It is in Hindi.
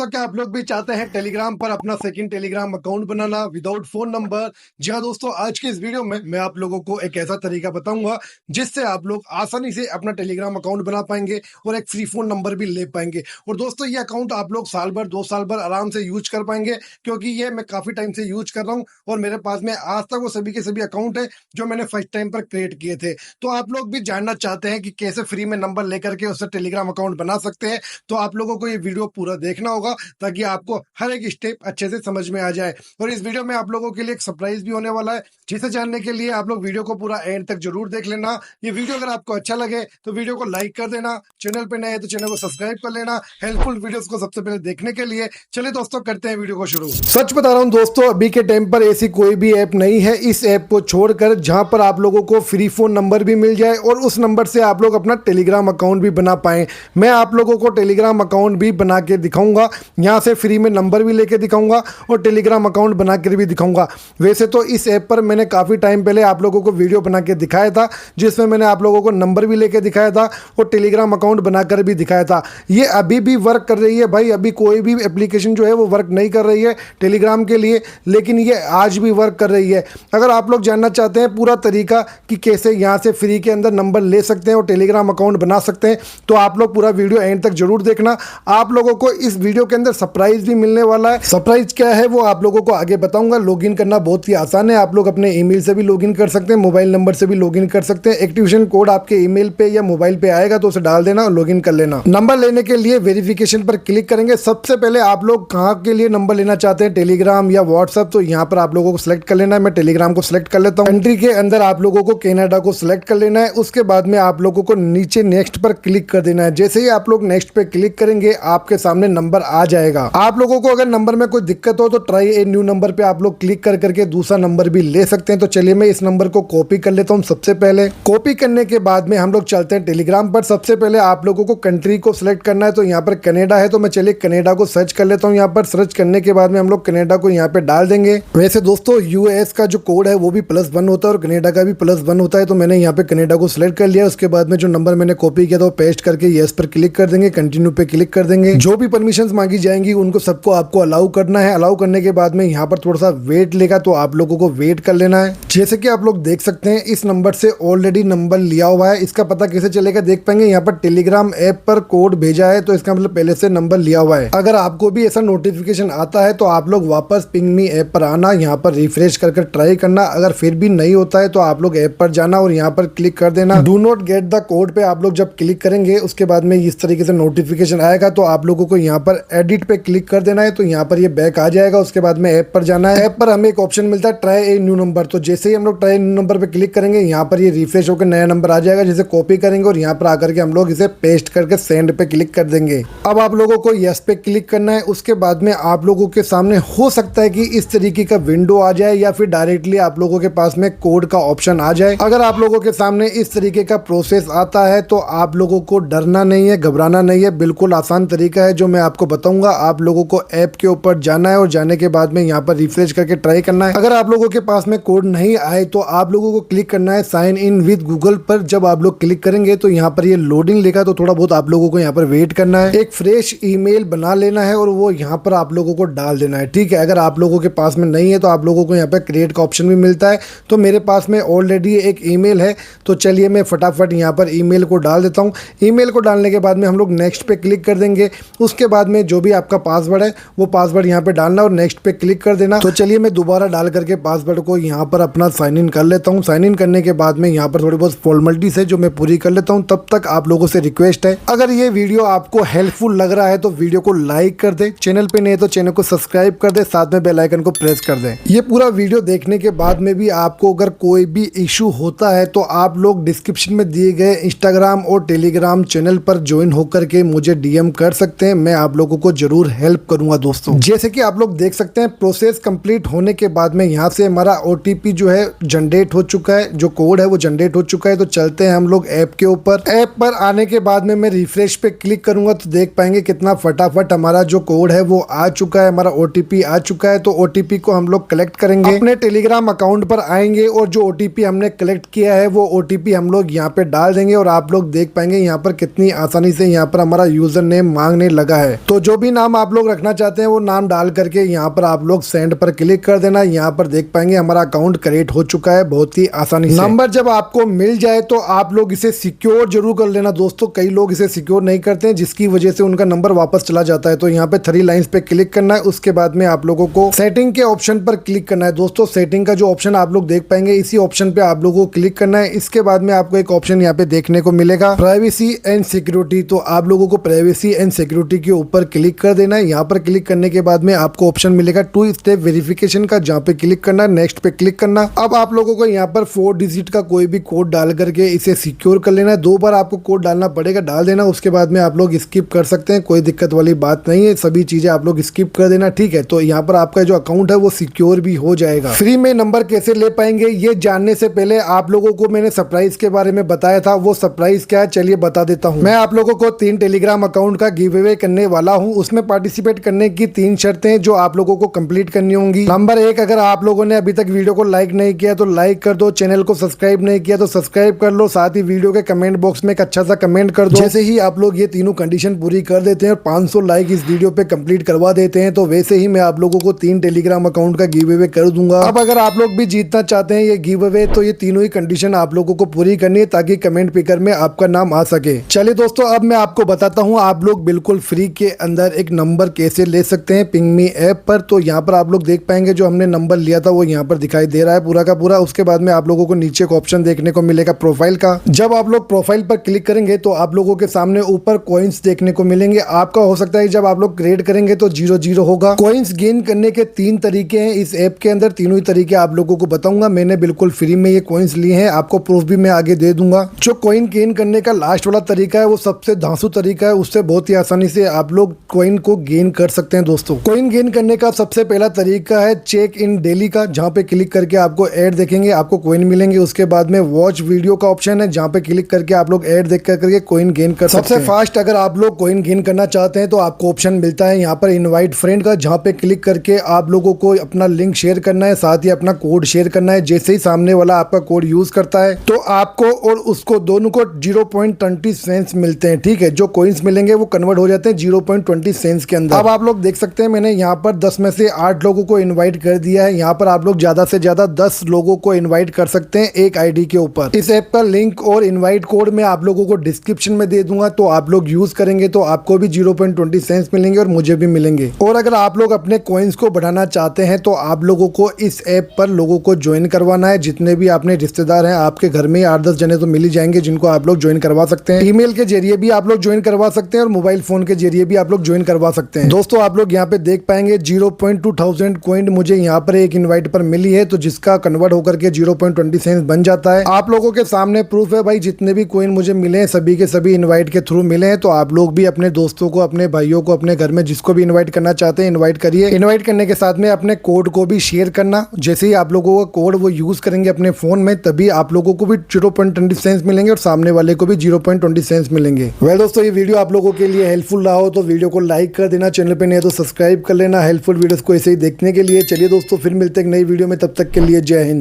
दोस्तों, क्या आप लोग भी चाहते हैं टेलीग्राम पर अपना सेकंड टेलीग्राम अकाउंट बनाना विदाउट फोन नंबर? जी हाँ दोस्तों, आज के इस वीडियो में मैं आप लोगों को एक ऐसा तरीका बताऊंगा जिससे आप लोग आसानी से अपना टेलीग्राम अकाउंट बना पाएंगे और एक फ्री फोन नंबर भी ले पाएंगे। और दोस्तों, ये अकाउंट आप लोग साल भर 2 साल भर आराम से यूज कर पाएंगे, क्योंकि ये मैं काफी टाइम से यूज कर रहा हूँ और मेरे पास में आज तक वो सभी के सभी अकाउंट है जो मैंने फर्स्ट टाइम पर क्रिएट किए थे। तो आप लोग भी जानना चाहते हैं कि कैसे फ्री में नंबर लेकर के उससे टेलीग्राम अकाउंट बना सकते हैं, तो आप लोगों को ये वीडियो पूरा देखना होगा ताकि आपको हर एक स्टेप अच्छे से समझ में आ जाए। और इस वीडियो में आप लोगों के लिए एक सरप्राइज भी होने वाला है, जिसे जानने के लिए आप लोग वीडियो को पूरा एंड तक जरूर देख लेना। ये वीडियो अगर आपको अच्छा लगे तो वीडियो को लाइक कर देना, चैनल पे नए हैं तो चैनल को सब्सक्राइब कर लेना हेल्पफुल वीडियोस को सबसे पहले देखने के लिए। चलिए दोस्तों, करते हैं वीडियो को शुरू। सच बता रहा हूं दोस्तों, अभी के टाइम पर ऐसी कोई भी ऐप नहीं है इस ऐप को छोड़कर जहां पर आप लोगों को फ्री फोन नंबर भी मिल जाए और उस नंबर से आप लोग अपना टेलीग्राम अकाउंट भी बना पाए। मैं आप लोगों को टेलीग्राम अकाउंट भी बना के दिखाऊंगा, यहाँ से फ्री में नंबर भी लेके दिखाऊंगा और टेलीग्राम अकाउंट बना कर भी दिखाऊंगा। वैसे तो इस ऐप पर मैंने काफ़ी टाइम पहले आप लोगों को वीडियो बना के दिखाया था, जिसमें मैंने आप लोगों को नंबर भी लेके दिखाया था और टेलीग्राम अकाउंट बनाकर भी दिखाया था। ये अभी भी वर्क कर रही है भाई, अभी कोई भी एप्लीकेशन जो है वो वर्क नहीं कर रही है टेलीग्राम के लिए, लेकिन ये आज भी वर्क कर रही है। अगर आप लोग जानना चाहते हैं पूरा तरीका कि कैसे यहाँ से फ्री के अंदर नंबर ले सकते हैं और टेलीग्राम अकाउंट बना सकते हैं, तो आप लोग पूरा वीडियो एंड तक जरूर देखना। आप लोगों को इस वीडियो के अंदर सरप्राइज भी मिलने वाला है। सरप्राइज क्या है वो आप लोगों को आगे बताऊंगा। लॉगिन करना बहुत ही आसान है, आप लोग अपने ईमेल से भी लॉगिन कर सकते हैं, मोबाइल नंबर से भी लॉगिन कर सकते हैं। एक्टिवेशन कोड आपके ईमेल पे या मोबाइल पे आएगा तो उसे डाल देना और लॉगिन कर लेना। नंबर लेने के लिए वेरिफिकेशन पर क्लिक करेंगे। सबसे पहले आप लोग कहाँ के लिए नंबर लेना चाहते हैं, टेलीग्राम या व्हाट्सएप, तो यहाँ पर आप लोगों को सिलेक्ट कर लेना है। मैं टेलीग्राम को सिलेक्ट कर लेता हूँ। कंट्री के अंदर आप लोगों को कनाडा को सिलेक्ट कर लेना है। उसके बाद में आप लोगों को नीचे नेक्स्ट पर क्लिक कर देना है। जैसे ही आप लोग नेक्स्ट पे क्लिक करेंगे आपके सामने नंबर आ जाएगा। आप लोगों को अगर नंबर में कोई दिक्कत हो तो ट्राई ए न्यू नंबर पे आप लोग क्लिक कर करके दूसरा नंबर भी ले सकते हैं। तो चलिए मैं इस नंबर को कॉपी कर लेता हूं। सबसे पहले कॉपी करने के बाद में हम लोग चलते हैं टेलीग्राम पर। सबसे पहले आप लोगों को कंट्री को सिलेक्ट करना है, तो यहाँ पर कनाडा है, तो मैं चलिए कनाडा को सर्च कर लेता हूँ। यहाँ पर सर्च करने के बाद में हम लोग कनाडा को यहाँ पे डाल देंगे। वैसे दोस्तों, यूएस का जो कोड है वो भी +1 होता है और कनाडा का भी +1 होता है, तो मैंने यहाँ पे कनाडा को सिलेक्ट कर लिया। उसके बाद में जो नंबर मैंने कॉपी किया था वो पेस्ट करके येस पर क्लिक कर देंगे, कंटिन्यू पे क्लिक कर देंगे। जो भी परमिशन मांगी जाएंगी उनको सबको आपको अलाउ करना है। अलाउ करने के बाद में यहाँ पर थोड़ा सा वेट लेगा, तो आप लोगों को वेट कर लेना है। जैसे कि आप लोग देख सकते हैं इस नंबर से ऑलरेडी नंबर लिया हुआ है। इसका पता कैसे चलेगा देख पाएंगे, यहाँ पर टेलीग्राम ऐप पर कोड भेजा है, तो इसका मतलब पहले से नंबर लिया हुआ है। अगर आपको भी ऐसा नोटिफिकेशन आता है तो आप लोग वापस पिंग मी ऐप पर आना, यहाँ पर रिफ्रेश कर ट्राई करना। अगर फिर भी नहीं होता है तो आप लोग ऐप पर जाना और यहाँ पर क्लिक कर देना do not get the code पे। आप लोग जब क्लिक करेंगे उसके बाद में इस तरीके से नोटिफिकेशन आएगा, तो आप लोगों को यहाँ पर एडिट पे क्लिक कर देना है, तो यहाँ पर ये बैक आ जाएगा। उसके बाद में ऐप पर जाना है। ऐप पर हमें एक ऑप्शन मिलता है ट्राई ए न्यू नंबर, तो जैसे ही हम लोग ट्राई न्यू नंबर पे क्लिक करेंगे यहाँ पर ये रिफ्रेश होकर नया नंबर आ जाएगा, जिसे कॉपी करेंगे और यहाँ पर आकर के हम लोग इसे पेस्ट करके सेंड पे क्लिक कर देंगे। अब आप लोगों को यस पे क्लिक करना है। उसके बाद में आप लोगों के सामने हो सकता है कि इस तरीके का विंडो आ जाए या फिर डायरेक्टली आप लोगों के पास में कोड का ऑप्शन आ जाए। अगर आप लोगों के सामने इस तरीके का प्रोसेस आता है तो आप लोगों को डरना नहीं है, घबराना नहीं है। बिल्कुल आसान तरीका है जो मैं आपको बताऊंगा। आप लोगों को ऐप के ऊपर जाना है और जाने के बाद में यहाँ पर रिफ्रेश करके ट्राई करना है। अगर आप लोगों के पास में कोड नहीं आए तो आप लोगों को क्लिक करना है साइन इन विद गूगल पर। जब आप लोग क्लिक करेंगे तो यहाँ पर ये लोडिंग लेगा, तो थोड़ा बहुत आप लोगों को यहाँ पर वेट करना है। एक फ्रेश ईमेल बना लेना है और वो यहाँ पर आप लोगों को डाल देना है, ठीक है। अगर आप लोगों के पास में नहीं है तो आप लोगों को यहाँ पर क्रिएट का ऑप्शन भी मिलता है, तो मेरे पास में ऑलरेडी एक ईमेल है, तो चलिए मैं फटाफट यहाँ पर ईमेल को डाल देता हूँ। ईमेल को डालने के बाद में हम लोग नेक्स्ट पे क्लिक कर देंगे। उसके बाद में जो भी आपका पासवर्ड है वो पासवर्ड यहाँ पे डालना और नेक्स्ट पे क्लिक कर देना। तो चलिए मैं दोबारा डाल करके पासवर्ड को यहाँ पर अपना साइन इन कर लेता हूँ। साइन इन करने के बाद में यहाँ पर थोड़ी बहुत फॉर्मेलिटीज है जो मैं पूरी कर लेता हूँ। तब तक आप लोगों से रिक्वेस्ट है, अगर ये वीडियो आपको हेल्पफुल लग रहा है तो वीडियो को लाइक कर दे, चैनल पे नहीं तो चैनल को सब्सक्राइब कर दे, साथ में बेल आइकन को प्रेस कर दे। ये पूरा वीडियो देखने के बाद में भी आपको अगर कोई भी इशू होता है तो आप लोग डिस्क्रिप्शन में दिए गए इंस्टाग्राम और टेलीग्राम चैनल पर ज्वाइन होकर के मुझे डीएम कर सकते हैं। मैं आप लोगों को जरूर हेल्प करूंगा दोस्तों। जैसे कि आप लोग देख सकते हैं प्रोसेस कंप्लीट होने के बाद में यहाँ से हमारा ओटीपी जो है जनरेट हो चुका है, जो कोड है वो जनरेट हो चुका है। तो चलते हैं हम लोग ऐप के ऊपर। ऐप पर आने के बाद में मैं रिफ्रेश पे क्लिक करूंगा तो देख पाएंगे कितना फटाफट हमारा जो कोड है वो आ चुका है, हमारा ओटीपी आ चुका है। तो ओटीपी को हम लोग कलेक्ट करेंगे, अपने टेलीग्राम अकाउंट पर आएंगे और जो ओटीपी हमने कलेक्ट किया है वो ओटीपी हम लोग यहाँ पे डाल देंगे और आप लोग देख पाएंगे यहाँ पर कितनी आसानी से यहाँ पर हमारा यूजर नेम मांगने लगा है। तो जो जो भी नाम आप लोग रखना चाहते हैं वो नाम डाल करके यहाँ पर आप लोग सेंड पर क्लिक कर देना। यहाँ पर देख पाएंगे हमारा अकाउंट क्रिएट हो चुका है बहुत ही आसानी से। नंबर जब आपको मिल जाए तो आप लोग इसे सिक्योर जरूर कर लेना दोस्तों। कई लोग इसे सिक्योर नहीं करते हैं जिसकी वजह से उनका नंबर वापस चला जाता है। तो यहाँ पे 3 लाइंस पे क्लिक करना है। उसके बाद में आप लोगों को सेटिंग के ऑप्शन पर क्लिक करना है दोस्तों। सेटिंग का जो ऑप्शन आप लोग देख पाएंगे इसी ऑप्शन पे आप लोगों को क्लिक करना है। इसके बाद में आपको एक ऑप्शन यहाँ पे देखने को मिलेगा प्राइवेसी एंड सिक्योरिटी। तो आप लोगों को प्राइवेसी एंड सिक्योरिटी के ऊपर क्लिक कर देना है। यहाँ पर क्लिक करने के बाद में आपको ऑप्शन मिलेगा 2 स्टेप वेरिफिकेशन का, जहाँ पे क्लिक करना है, नेक्स्ट पे क्लिक करना। अब आप लोगों को यहाँ पर 4 डिजिट का कोई भी कोड डाल करके इसे सिक्योर कर लेना है। 2 बार आपको कोड डालना पड़ेगा, डाल देना। उसके बाद में आप लोग स्किप कर सकते हैं, कोई दिक्कत वाली बात नहीं है। सभी चीजें आप लोग स्किप कर देना, ठीक है। तो यहाँ पर आपका जो अकाउंट है वो सिक्योर भी हो जाएगा। फ्री में नंबर कैसे ले पाएंगे ये जानने से पहले आप लोगों को मैंने सरप्राइज के बारे में बताया था। वो सरप्राइज क्या है चलिए बता देता हूँ। मैं आप लोगों को 3 टेलीग्राम अकाउंट का गिव अवे करने वाला हूँ। उसमें पार्टिसिपेट करने की 3 शर्तें जो आप लोगों को कंप्लीट करनी होंगी। नंबर 1, अगर आप लोगों ने अभी तक वीडियो को लाइक नहीं किया तो लाइक कर दो। चैनल को सब्सक्राइब नहीं किया तो सब्सक्राइब कर लो। साथ ही वीडियो के कमेंट बॉक्स में एक अच्छा सा कमेंट कर दो। जैसे ही आप लोग ये तीनों कंडीशन पूरी कर देते हैं और 500 लाइक इस वीडियो पे कंप्लीट करवा देते हैं तो वैसे ही मैं आप लोगों को 3 टेलीग्राम अकाउंट का गिव अवे कर दूंगा। अब अगर आप लोग भी जीतना चाहते हैं ये गिव अवे तो ये तीनों ही कंडीशन आप लोगों को पूरी करनी है ताकि कमेंट पिकर में आपका नाम आ सके। चलिए दोस्तों अब मैं आपको बताता हूँ आप लोग बिल्कुल फ्री के अंदर एक नंबर कैसे ले सकते हैं पिंगमी ऐप पर। तो यहाँ पर आप लोग देख पाएंगे जो हमने नंबर लिया था वो यहाँ पर दिखाई दे रहा है पूरा का पूरा। उसके बाद में आप लोगों को नीचे एक ऑप्शन देखने को मिलेगा प्रोफाइल का। जब आप लोग प्रोफाइल पर क्लिक करेंगे तो आप लोगों के सामने ऊपर कॉइन्स देखने को मिलेंगे। आपका हो सकता है जब आप लोग क्रिएट करेंगे तो 0 होगा। कॉइन्स गेन करने के 3 तरीके हैं इस ऐप के अंदर। तीनों ही तरीके आप लोगों को बताऊंगा। मैंने बिल्कुल फ्री में ये कॉइन्स लिए हैं, आपको प्रूफ भी मैं आगे दे दूंगा। जो कॉइन गेन करने का लास्ट वाला तरीका है वो सबसे धांसू तरीका है। उससे बहुत ही आसानी से आप लोग कॉइन को गेन कर सकते हैं दोस्तों। कॉइन गेन करने का सबसे पहला तरीका है चेक इन डेली का, जहाँ पे क्लिक करके आपको ऐड देखेंगे, आपको कॉइन मिलेंगे। उसके बाद में वॉच वीडियो का ऑप्शन है जहाँ पे क्लिक करके आप लोग ऐड देख करके कॉइन गेन कर सकते हैं। सबसे फास्ट अगर आप लोग कॉइन गेन करना चाहते हैं तो आपको ऑप्शन मिलता है यहाँ पर इनवाइट फ्रेंड का, जहाँ पे क्लिक करके आप लोगों को अपना लिंक शेयर करना है, साथ ही अपना कोड शेयर करना है। जैसे ही सामने वाला आपका कोड यूज करता है तो आपको और उसको दोनों को 0.20 सेंट्स मिलते हैं, ठीक है। जो कॉइन्स मिलेंगे वो कन्वर्ट हो जाते हैं 0.20 सेंट्स के अंदर। अब आप लोग देख सकते हैं मैंने यहाँ पर 10 में से 8 लोगों को इनवाइट कर दिया है। यहाँ पर आप लोग ज्यादा से ज्यादा 10 लोगों को इनवाइट कर सकते हैं एक आईडी के ऊपर। इस ऐप का लिंक और इनवाइट कोड मैं आप लोगों को डिस्क्रिप्शन में दे दूंगा, तो आप लोग यूज करेंगे तो आपको भी 0.20 सेंट्स मिलेंगे और मुझे भी मिलेंगे। और अगर आप लोग अपने कॉइन्स को बढ़ाना चाहते हैं तो आप लोगों को इस ऐप पर लोगों को ज्वाइन करवाना है। जितने भी अपने रिश्तेदार हैं आपके घर में 8-10 जने तो मिल ही जाएंगे जिनको आप लोग ज्वाइन करवा सकते हैं। ईमेल के जरिए भी आप लोग ज्वाइन करवा सकते हैं और मोबाइल फोन के जरिए भी आप लोग ज्वाइन करवा सकते हैं। दोस्तों आप लोग यहाँ पे देख पाएंगे 0.2000 कॉइन मुझे यहाँ पर एक इनवाइट पर मिली है, तो जिसका कन्वर्ट होकर के 0.20 सेंट्स बन जाता है। आप लोगों के सामने प्रूफ है भाई, जितने भी कॉइन मुझे मिले हैं सभी के सभी इनवाइट के थ्रू मिले हैं। तो आप लोग भी अपने दोस्तों को, अपने भाइयों को, अपने घर में जिसको भी इन्वाइट करना चाहते हैं इन्वाइट करिए। इन्वाइट करने के साथ में अपने कोड को भी शेयर करना। जैसे ही आप लोगों का कोड वो यूज करेंगे अपने फोन में तभी आप लोगों को भी 0.20 सेंट्स मिलेंगे और सामने वाले को भी 0.20 सेंट्स मिलेंगे। वेल दोस्तों ये वीडियो आप लोगों के लिए हेल्पफुल रहा हो तो वीडियो को लाइक कर देना, चैनल पे नए तो सब्सक्राइब कर लेना हेल्पफुल वीडियोस को ऐसे ही देखने के लिए। चलिए दोस्तों फिर मिलते हैं एक नई वीडियो में, तब तक के लिए जय हिंद।